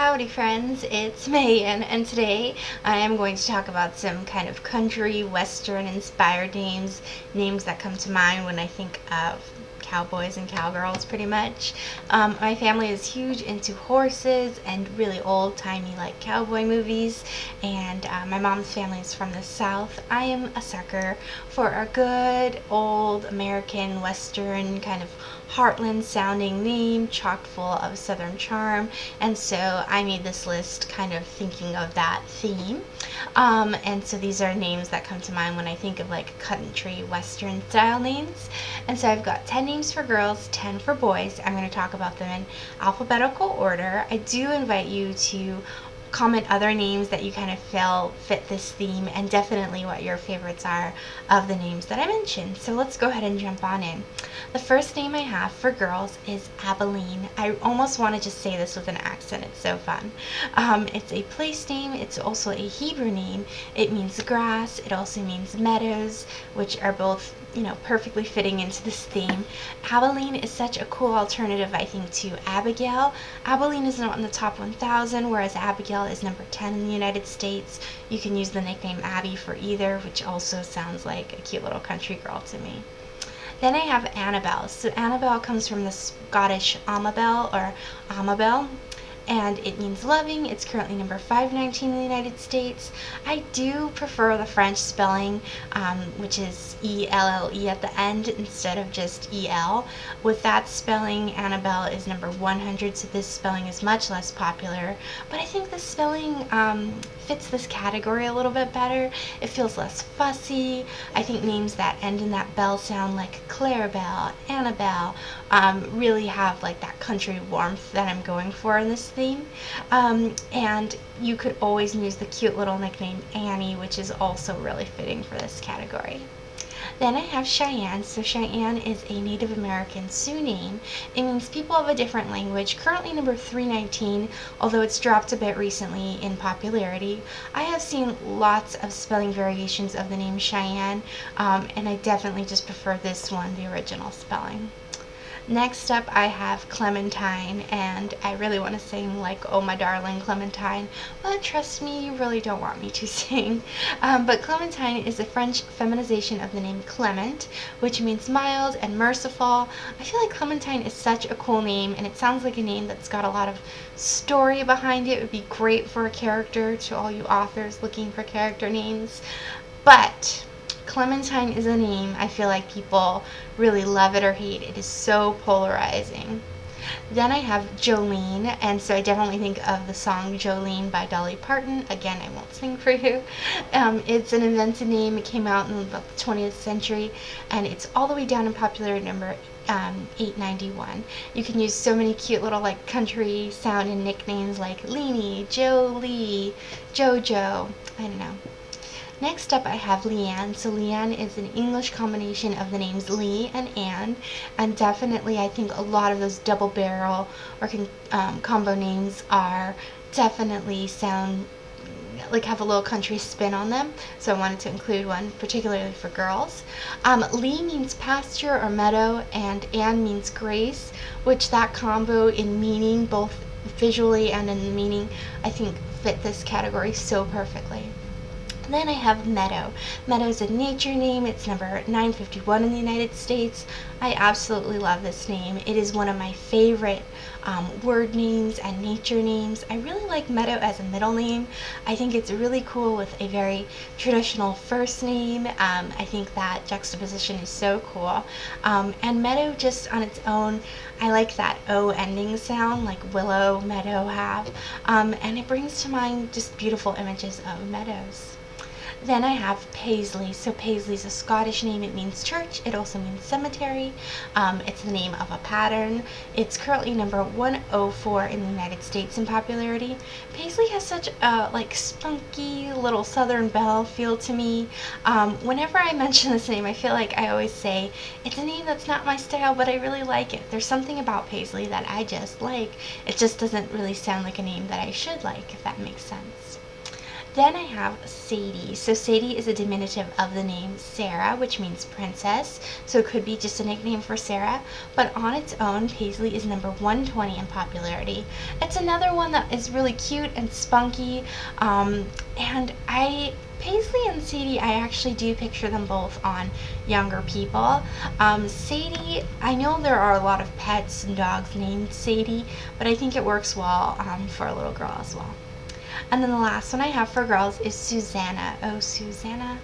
Howdy friends, it's Megan, and today I am going to talk about some kind of country western inspired names that come to mind when I think of cowboys and cowgirls pretty much. My family is huge into horses and really old-timey like cowboy movies, and my mom's family is from the South. I am a sucker for a good old American western kind of heartland sounding name chock full of southern charm, and so I made this list kind of thinking of that theme. And so these are names that come to mind when I think of like country western style names. And so I've got 10 names for girls, 10 for boys. I'm going to talk about them in alphabetical order. I do invite you to comment other names that you kind of feel fit this theme, and definitely what your favorites are of the names that I mentioned. So let's go ahead and jump on in. The first name I have for girls is Abilene. I almost want to just say this with an accent. It's so fun. It's a place name. It's also a Hebrew name. It means grass. It also means meadows, which are both, perfectly fitting into this theme. Abilene is such a cool alternative, I think, to Abigail. Abilene is not in the top 1,000, whereas Abigail is number 10 in the United States. You can use the nickname Abby for either, which also sounds like a cute little country girl to me. Then I have Annabelle. So Annabelle comes from the Scottish Amabel or Amabel, and it means loving. It's currently number 519 in the United States. I do prefer the French spelling, which is E-L-L-E at the end instead of just E-L. With that spelling, Annabelle is number 100, so this spelling is much less popular. But I think this spelling fits this category a little bit better. It feels less fussy. I think names that end in that bell sound like Clarabelle, Annabelle, really have like that country warmth that I'm going for in this theme. And you could always use the cute little nickname Annie, which is also really fitting for this category. Then I have Cheyenne. So Cheyenne is a Native American Sioux name. It means people of a different language, currently number 319, although it's dropped a bit recently in popularity. I have seen lots of spelling variations of the name Cheyenne, and I definitely just prefer this one, the original spelling. Next up I have Clementine, and I really want to sing like, "Oh my darling Clementine," but trust me, you really don't want me to sing. But Clementine is a French feminization of the name Clement, which means mild and merciful. I feel like Clementine is such a cool name, and it sounds like a name that's got a lot of story behind it. It would be great for a character, to all you authors looking for character names. But Clementine is a name I feel like people really love it or hate. It is so polarizing. Then I have Jolene, and so I definitely think of the song Jolene by Dolly Parton. Again, I won't sing for you. It's an invented name. It came out in about the 20th century, and it's all the way down in popularity number 891. You can use so many cute little like country sounding nicknames like Leanie, Jolie, Jojo. I don't know. Next up I have LeeAnn. So LeeAnn is an English combination of the names Lee and Ann, and definitely I think a lot of those double barrel or combo names are definitely sound like have a little country spin on them, so I wanted to include one particularly for girls. Lee means pasture or meadow, and Ann means grace, which that combo in meaning, both visually and in the meaning, I think fit this category so perfectly. Then I have Meadow. Meadow's a nature name. It's number 951 in the United States. I absolutely love this name. It is one of my favorite word names and nature names. I really like Meadow as a middle name. I think it's really cool with a very traditional first name. I think that juxtaposition is so cool. And Meadow just on its own, I like that O ending sound like willow, meadow have. And it brings to mind just beautiful images of meadows. Then I have Paisley. So Paisley's a Scottish name. It means church. It also means cemetery. It's the name of a pattern. It's currently number 104 in the United States in popularity. Paisley has such a like spunky little Southern belle feel to me. Whenever I mention this name, I feel like I always say it's a name that's not my style, but I really like it. There's something about Paisley that I just like. It just doesn't really sound like a name that I should like, if that makes sense. Then I have Sadie. So Sadie is a diminutive of the name Sarah, which means princess. So it could be just a nickname for Sarah. But on its own, Paisley is number 120 in popularity. It's another one that is really cute and spunky. Paisley and Sadie, I actually do picture them both on younger people. Sadie, I know there are a lot of pets and dogs named Sadie, but I think it works well for a little girl as well. And then the last one I have for girls is Susanna. Oh, Susanna.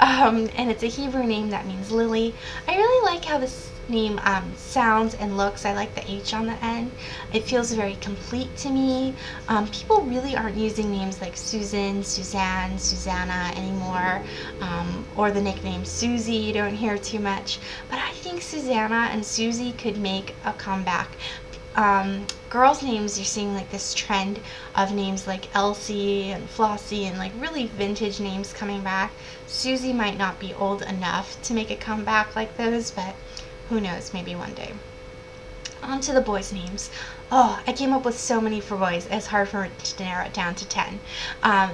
And it's a Hebrew name that means lily. I really like how this name sounds and looks. I like the H on the end. It feels very complete to me. People really aren't using names like Susan, Suzanne, Susanna anymore, or the nickname Susie. You don't hear too much. But I think Susanna and Susie could make a comeback. Girls' names, you're seeing like this trend of names like Elsie and Flossie and like really vintage names coming back. Susie might not be old enough to make a comeback like those, but who knows, maybe one day. On to the boys' names. Oh, I came up with so many for boys. It's hard for me to narrow it down to 10.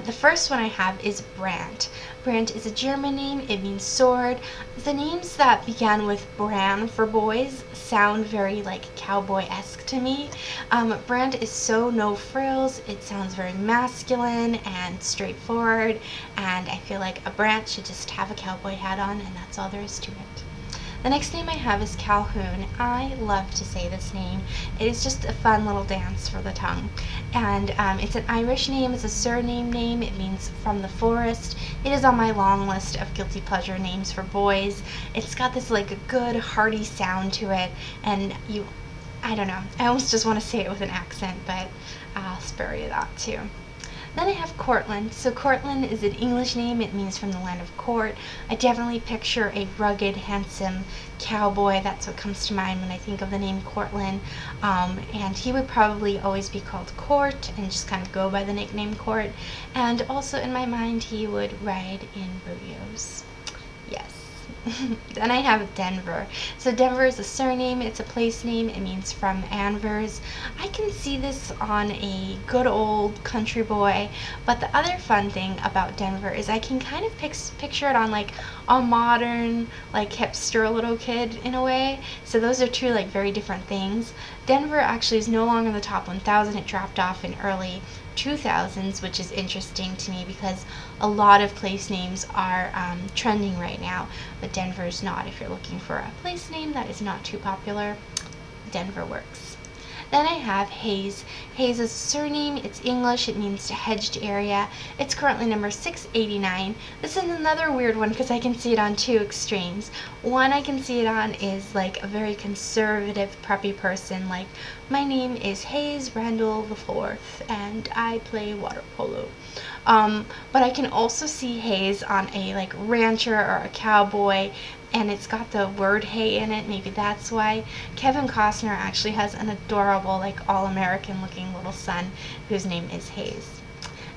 The first one I have is Brant. Brant is a German name. It means sword. The names that began with Bran for boys sound very like cowboy-esque to me. Brant is so no frills. It sounds very masculine and straightforward, and I feel like a Brant should just have a cowboy hat on, and that's all there is to it. The next name I have is Calhoun. I love to say this name. It is just a fun little dance for the tongue. And it's an Irish name. It's a surname name. It means from the forest. It is on my long list of guilty pleasure names for boys. It's got this like a good hearty sound to it, and I don't know. I almost just want to say it with an accent, but I'll spare you that too. Then I have Courtland. So Courtland is an English name. It means from the land of court. I definitely picture a rugged, handsome cowboy. That's what comes to mind when I think of the name Courtland. And he would probably always be called Court and just kind of go by the nickname Court. And also in my mind, he would ride in rodeos. Yes. Then I have Denver. So Denver is a surname. It's a place name. It means from Anvers. I can see this on a good old country boy, but the other fun thing about Denver is I can kind of picture it on like a modern, like hipster little kid in a way. So those are two like very different things. Denver actually is no longer in the top 1,000. It dropped off in early 2000s, which is interesting to me because a lot of place names are trending right now, but Denver's not. If you're looking for a place name that is not too popular, Denver works. Then I have Haze. Haze is a surname. It's English. It means hedged area. It's currently number 689. This is another weird one because I can see it on two extremes. One I can see it on is like a very conservative, preppy person, like, my name is Haze Randall IV, and I play water polo. But I can also see Haze on a like rancher or a cowboy, and it's got the word hay in it. Maybe that's why. Kevin Costner actually has an adorable, like, all-American looking little son whose name is Haze.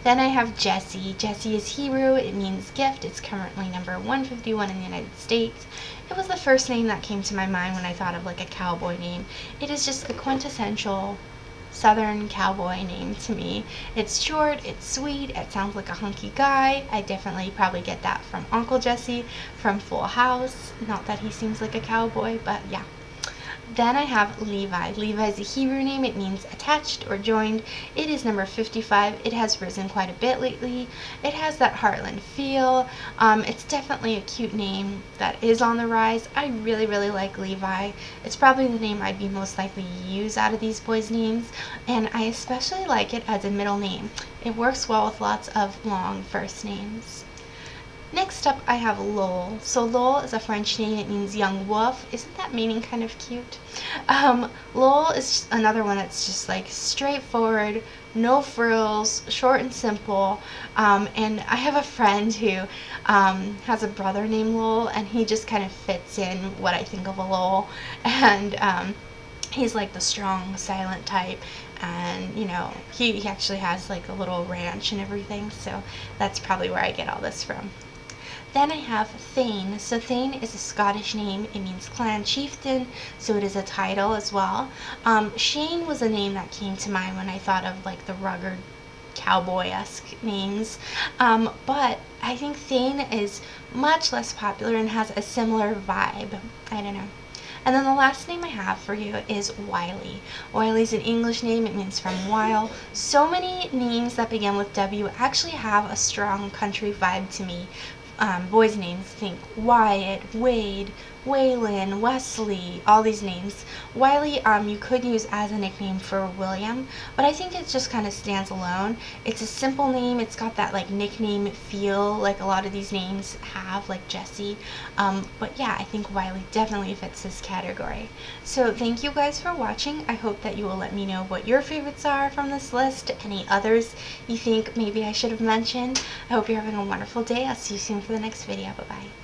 Then I have Jessie. Jessie is Hebrew. It means gift. It's currently number 151 in the United States. It was the first name that came to my mind when I thought of like a cowboy name. It is just the quintessential Southern cowboy name to me. It's short, it's sweet, it sounds like a hunky guy. I definitely probably get that from Uncle Jesse from Full House. Not that he seems like a cowboy, but yeah. Then I have Levi. Levi is a Hebrew name. It means attached or joined. It is number 55. It has risen quite a bit lately. It has that Heartland feel. It's definitely a cute name that is on the rise. I really, really like Levi. It's probably the name I'd be most likely to use out of these boys' names, and I especially like it as a middle name. It works well with lots of long first names. Next up, I have Lowell. So Lowell is a French name. It means young wolf. Isn't that meaning kind of cute? Lowell is another one that's just like straightforward, no frills, short and simple. And I have a friend who has a brother named Lowell, and he just kind of fits in what I think of a Lowell. And he's like the strong, silent type. And, you know, he actually has like a little ranch and everything. So that's probably where I get all this from. Then I have Thane. So Thane is a Scottish name. It means clan chieftain, so it is a title as well. Shane was a name that came to mind when I thought of like the cowboy-esque names, but I think Thane is much less popular and has a similar vibe. I don't know. And then the last name I have for you is Wylie. Wylie's an English name. It means from while. So many names that begin with W actually have a strong country vibe to me. Boys' names, think Wyatt, Wade, Waylon, Wesley, all these names. Wylie, you could use as a nickname for William, but I think it just kind of stands alone. It's a simple name. It's got that like nickname feel like a lot of these names have, like Jesse. But yeah, I think Wylie definitely fits this category. So thank you guys for watching. I hope that you will let me know what your favorites are from this list, any others you think maybe I should have mentioned. I hope you're having a wonderful day. I'll see you soon for the next video. Bye-bye.